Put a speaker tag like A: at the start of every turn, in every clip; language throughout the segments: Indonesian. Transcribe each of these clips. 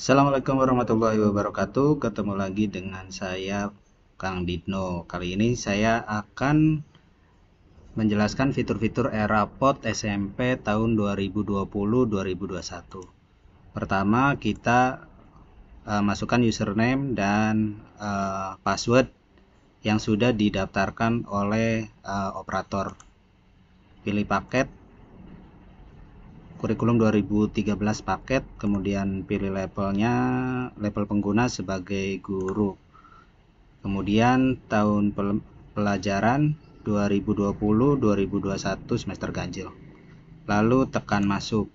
A: Assalamualaikum warahmatullahi wabarakatuh. Ketemu lagi dengan saya, Kang Didno. Kali ini saya akan menjelaskan fitur-fitur Erapod SMP tahun 2020-2021. Pertama, kita masukkan username dan password yang sudah didaftarkan oleh operator. Pilih paket kurikulum 2013 paket, kemudian pilih labelnya, label pengguna sebagai guru, kemudian tahun pelajaran 2020-2021 semester ganjil, lalu tekan masuk.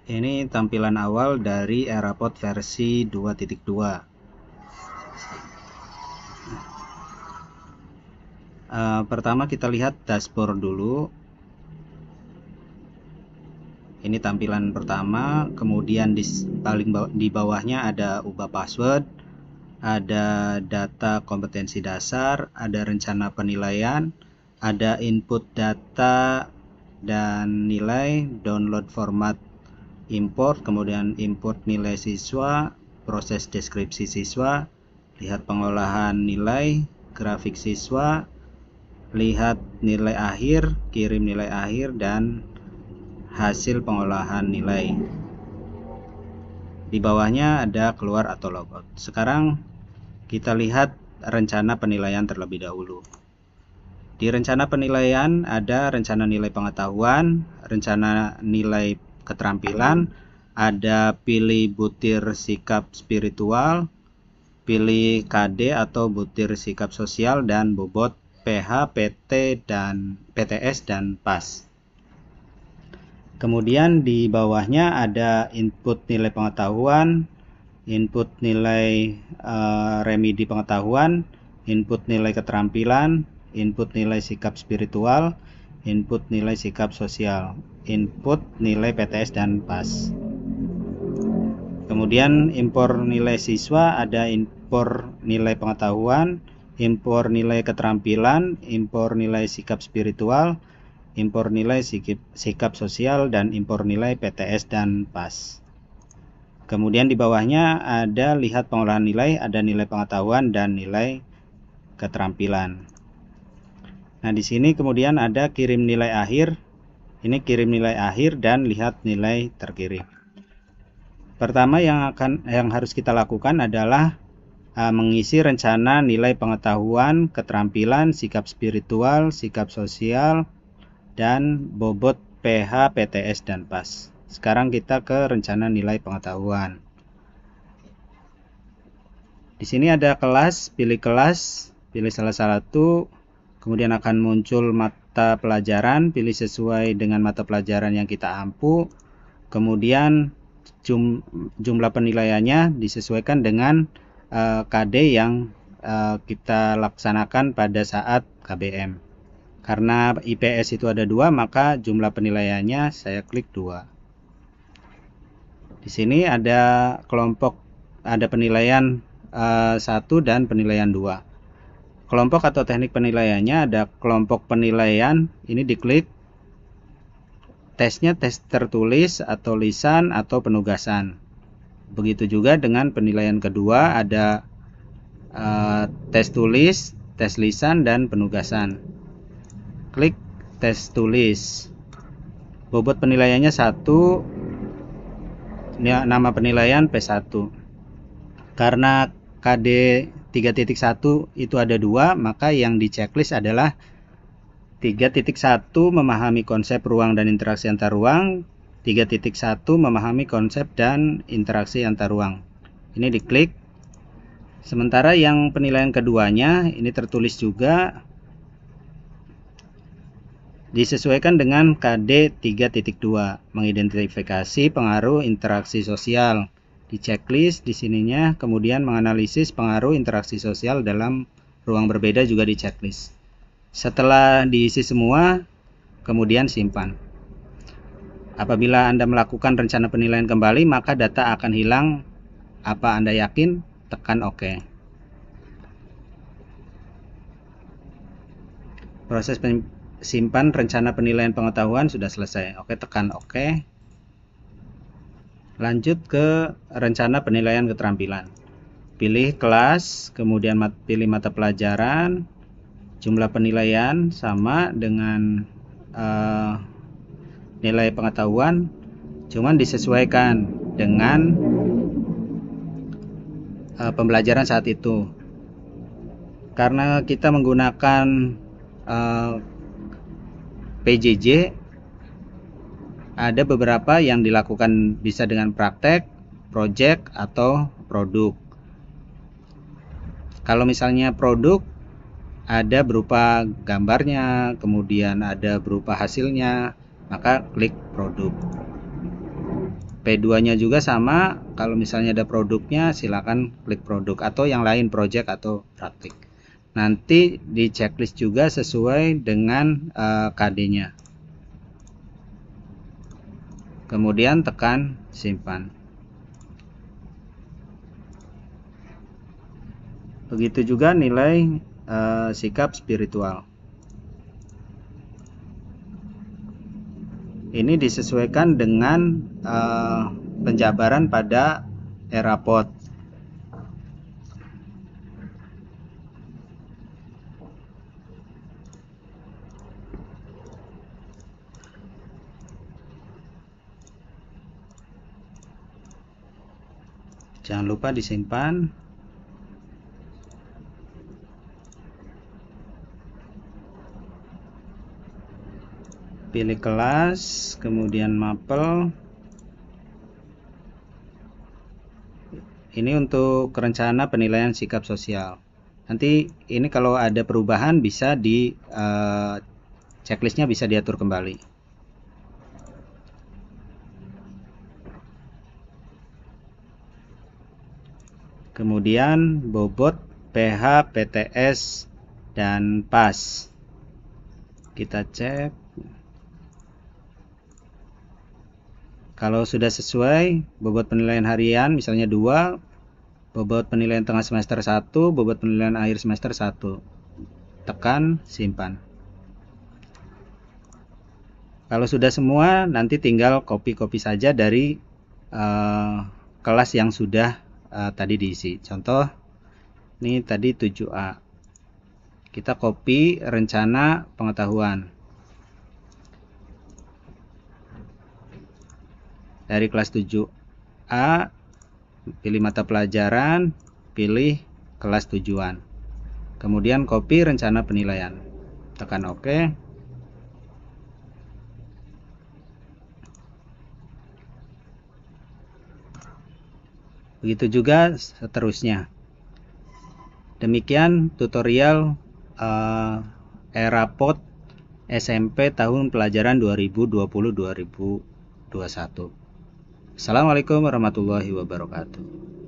A: Ini tampilan awal dari Erapod versi 2.2. Pertama kita lihat dashboard dulu. Ini tampilan pertama, kemudian di bawahnya ada ubah password, ada data kompetensi dasar, ada rencana penilaian, ada input data dan nilai, download format import, kemudian import nilai siswa, proses deskripsi siswa, lihat pengolahan nilai, grafik siswa, lihat nilai akhir, kirim nilai akhir, dan hasil pengolahan nilai. Di bawahnya ada keluar atau logout. Sekarang kita lihat rencana penilaian terlebih dahulu. Di rencana penilaian ada rencana nilai pengetahuan, rencana nilai keterampilan, ada pilih butir sikap spiritual, pilih KD atau butir sikap sosial, dan bobot PH, PT, dan PTS dan PAS. Kemudian di bawahnya ada input nilai pengetahuan, input nilai remedi pengetahuan, input nilai keterampilan, input nilai sikap spiritual, input nilai sikap sosial, input nilai PTS dan PAS. Kemudian impor nilai siswa, ada impor nilai pengetahuan, impor nilai keterampilan, impor nilai sikap spiritual, impor nilai sikap sosial, dan impor nilai PTS dan PAS. Kemudian di bawahnya ada lihat pengolahan nilai, ada nilai pengetahuan dan nilai keterampilan. Nah, di sini kemudian ada kirim nilai akhir. Ini kirim nilai akhir dan lihat nilai terkirim. Pertama yang harus kita lakukan adalah mengisi rencana nilai pengetahuan, keterampilan, sikap spiritual, sikap sosial, dan bobot PH, PTS, dan PAS. Sekarang kita ke rencana nilai pengetahuan. Di sini ada kelas, pilih salah satu, kemudian akan muncul mata pelajaran, pilih sesuai dengan mata pelajaran yang kita ampu, kemudian jumlah penilaiannya disesuaikan dengan KD yang kita laksanakan pada saat KBM. Karena IPS itu ada 2, maka jumlah penilaiannya saya klik 2. Di sini ada kelompok, ada penilaian 1 dan penilaian 2. Kelompok atau teknik penilaiannya ada kelompok penilaian, ini diklik. Tesnya tes tertulis atau lisan atau penugasan. Begitu juga dengan penilaian kedua, ada tes tulis, tes lisan, dan penugasan. Klik tes tulis. Bobot penilaiannya 1, nama penilaian P1. Karena KD 3.1 itu ada 2, maka yang di checklist adalah 3.1 memahami konsep ruang dan interaksi antar ruang, 3.1 memahami konsep dan interaksi antar ruang. Ini diklik. Sementara yang penilaian keduanya ini tertulis juga, disesuaikan dengan KD 3.2, mengidentifikasi pengaruh interaksi sosial. Di checklist di sininya, kemudian menganalisis pengaruh interaksi sosial dalam ruang berbeda juga di checklist. Setelah diisi semua, kemudian simpan. Apabila Anda melakukan rencana penilaian kembali, maka data akan hilang. Apa Anda yakin? Tekan OK. Proses simpan rencana penilaian pengetahuan sudah selesai. Oke, tekan oke. Lanjut ke rencana penilaian keterampilan. Pilih kelas, kemudian pilih mata pelajaran, jumlah penilaian sama dengan nilai pengetahuan, cuman disesuaikan dengan pembelajaran saat itu. Karena kita menggunakan PJJ, ada beberapa yang dilakukan bisa dengan praktek, project, atau produk. Kalau misalnya produk, ada berupa gambarnya, kemudian ada berupa hasilnya, maka klik produk. P2 nya juga sama, kalau misalnya ada produknya silakan klik produk, atau yang lain project atau praktik. Nanti di checklist juga sesuai dengan KD nya. Kemudian tekan simpan. Begitu juga nilai sikap spiritual. Ini disesuaikan dengan penjabaran pada ERAPOD. Jangan lupa disimpan. Pilih kelas, kemudian mapel. Ini untuk rencana penilaian sikap sosial. Nanti ini kalau ada perubahan bisa di checklistnya bisa diatur kembali. Kemudian bobot, PH, PTS, dan PAS. Kita cek. Kalau sudah sesuai, bobot penilaian harian misalnya 2, bobot penilaian tengah semester 1, bobot penilaian akhir semester 1. Tekan simpan. Kalau sudah semua, nanti tinggal copy-copy saja dari kelas yang sudah tadi diisi. Contoh, ini tadi 7A. Kita copy rencana pengetahuan. Dari kelas 7A, pilih mata pelajaran, pilih kelas tujuan. Kemudian copy rencana penilaian. Tekan OK. Begitu juga seterusnya. Demikian tutorial ERAPOD SMP tahun pelajaran 2020-2021. Assalamualaikum warahmatullahi wabarakatuh.